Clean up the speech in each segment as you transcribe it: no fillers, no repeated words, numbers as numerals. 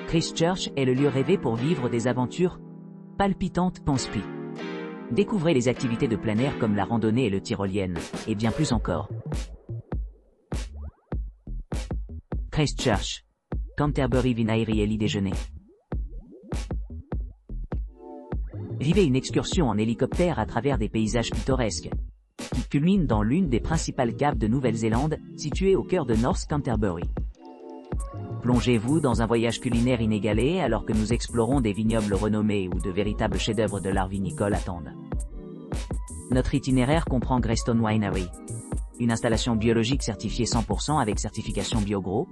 Christchurch est le lieu rêvé pour vivre des aventures palpitantes, pense-t-il. Découvrez les activités de plein air comme la randonnée et le tyrolienne, et bien plus encore. Christchurch, Canterbury Vinairi Eli déjeuner. Vivez une excursion en hélicoptère à travers des paysages pittoresques, qui culmine dans l'une des principales caves de Nouvelle-Zélande, située au cœur de North Canterbury. Plongez-vous dans un voyage culinaire inégalé alors que nous explorons des vignobles renommés où de véritables chefs-d'œuvre de l'art vinicole attendent. Notre itinéraire comprend Greystone Winery, une installation biologique certifiée 100% avec certification BioGro,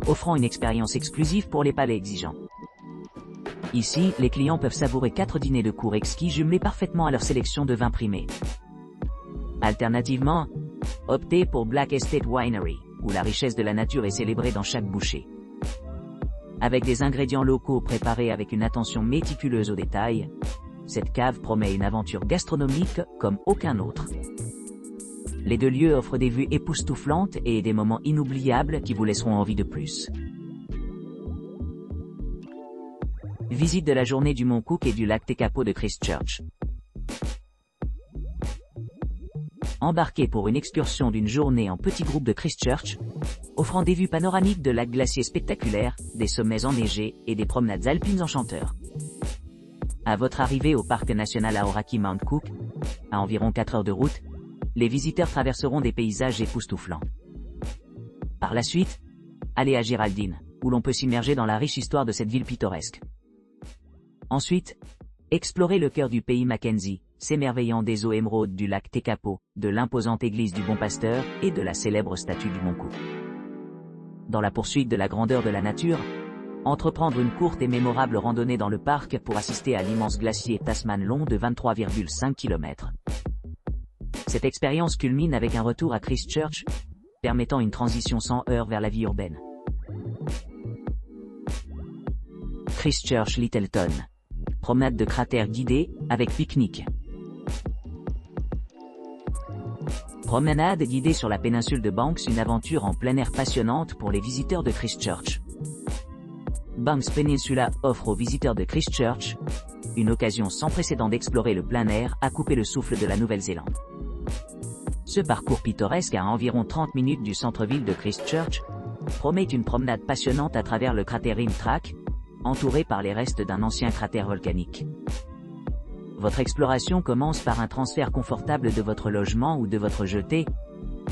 offrant une expérience exclusive pour les palais exigeants. Ici, les clients peuvent savourer 4 dîners de cour exquis jumelés parfaitement à leur sélection de vins primés. Alternativement, optez pour Black Estate Winery, où la richesse de la nature est célébrée dans chaque bouchée. Avec des ingrédients locaux préparés avec une attention méticuleuse aux détails, cette cave promet une aventure gastronomique comme aucun autre. Les deux lieux offrent des vues époustouflantes et des moments inoubliables qui vous laisseront envie de plus. Visite de la journée du Mont Cook et du lac Tekapo de Christchurch. Embarquez pour une excursion d'une journée en petit groupe de Christchurch, offrant des vues panoramiques de lacs glaciers spectaculaires, des sommets enneigés et des promenades alpines enchanteurs. À votre arrivée au parc national Aoraki Mount Cook, à environ 4 heures de route, les visiteurs traverseront des paysages époustouflants. Par la suite, allez à Géraldine, où l'on peut s'immerger dans la riche histoire de cette ville pittoresque. Ensuite, explorez le cœur du pays Mackenzie, s'émerveillant des eaux émeraudes du lac Tekapo, de l'imposante église du Bon Pasteur et de la célèbre statue du Mont Cook. Dans la poursuite de la grandeur de la nature, entreprendre une courte et mémorable randonnée dans le parc pour assister à l'immense glacier Tasman long de 23,5 km. Cette expérience culmine avec un retour à Christchurch, permettant une transition sans heurts vers la vie urbaine. Christchurch Littleton. Promenade de cratère guidée, avec pique-nique. Promenade guidée sur la péninsule de Banks, une aventure en plein air passionnante pour les visiteurs de Christchurch. Banks Peninsula offre aux visiteurs de Christchurch une occasion sans précédent d'explorer le plein air à couper le souffle de la Nouvelle-Zélande. Ce parcours pittoresque à environ 30 minutes du centre-ville de Christchurch promet une promenade passionnante à travers le cratère Rim Track, entouré par les restes d'un ancien cratère volcanique. Votre exploration commence par un transfert confortable de votre logement ou de votre jetée,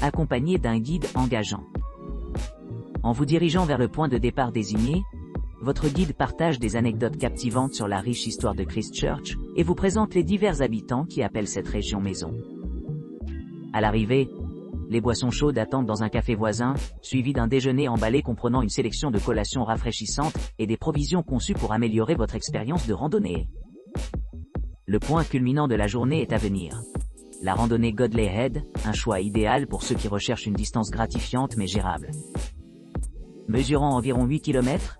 accompagné d'un guide engageant. En vous dirigeant vers le point de départ désigné, votre guide partage des anecdotes captivantes sur la riche histoire de Christchurch et vous présente les divers habitants qui appellent cette région maison. À l'arrivée, les boissons chaudes attendent dans un café voisin, suivi d'un déjeuner emballé comprenant une sélection de collations rafraîchissantes et des provisions conçues pour améliorer votre expérience de randonnée. Le point culminant de la journée est à venir. La randonnée Godley Head, un choix idéal pour ceux qui recherchent une distance gratifiante mais gérable. Mesurant environ 8 km,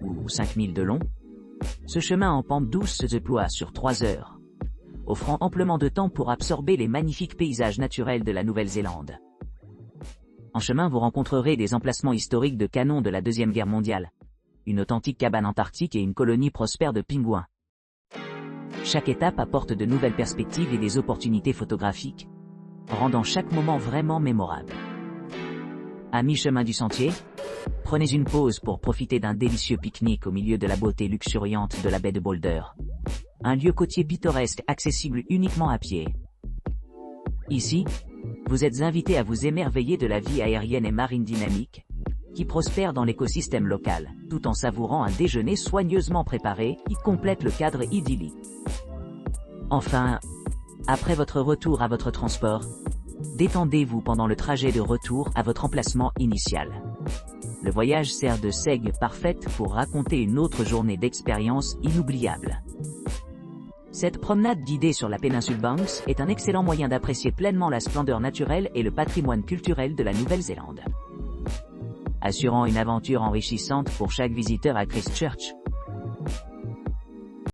ou 5000 de long, ce chemin en pente douce se déploie sur 3 heures, offrant amplement de temps pour absorber les magnifiques paysages naturels de la Nouvelle-Zélande. En chemin, vous rencontrerez des emplacements historiques de canons de la Deuxième Guerre mondiale, une authentique cabane antarctique et une colonie prospère de pingouins. Chaque étape apporte de nouvelles perspectives et des opportunités photographiques, rendant chaque moment vraiment mémorable. À mi-chemin du sentier, prenez une pause pour profiter d'un délicieux pique-nique au milieu de la beauté luxuriante de la baie de Boulder. Un lieu côtier pittoresque accessible uniquement à pied. Ici, vous êtes invité à vous émerveiller de la vie aérienne et marine dynamique, qui prospère dans l'écosystème local, tout en savourant un déjeuner soigneusement préparé qui complète le cadre idyllique. Enfin, après votre retour à votre transport, détendez-vous pendant le trajet de retour à votre emplacement initial. Le voyage sert de segue parfaite pour raconter une autre journée d'expérience inoubliable. Cette promenade guidée sur la péninsule Banks est un excellent moyen d'apprécier pleinement la splendeur naturelle et le patrimoine culturel de la Nouvelle-Zélande. Assurant une aventure enrichissante pour chaque visiteur à Christchurch,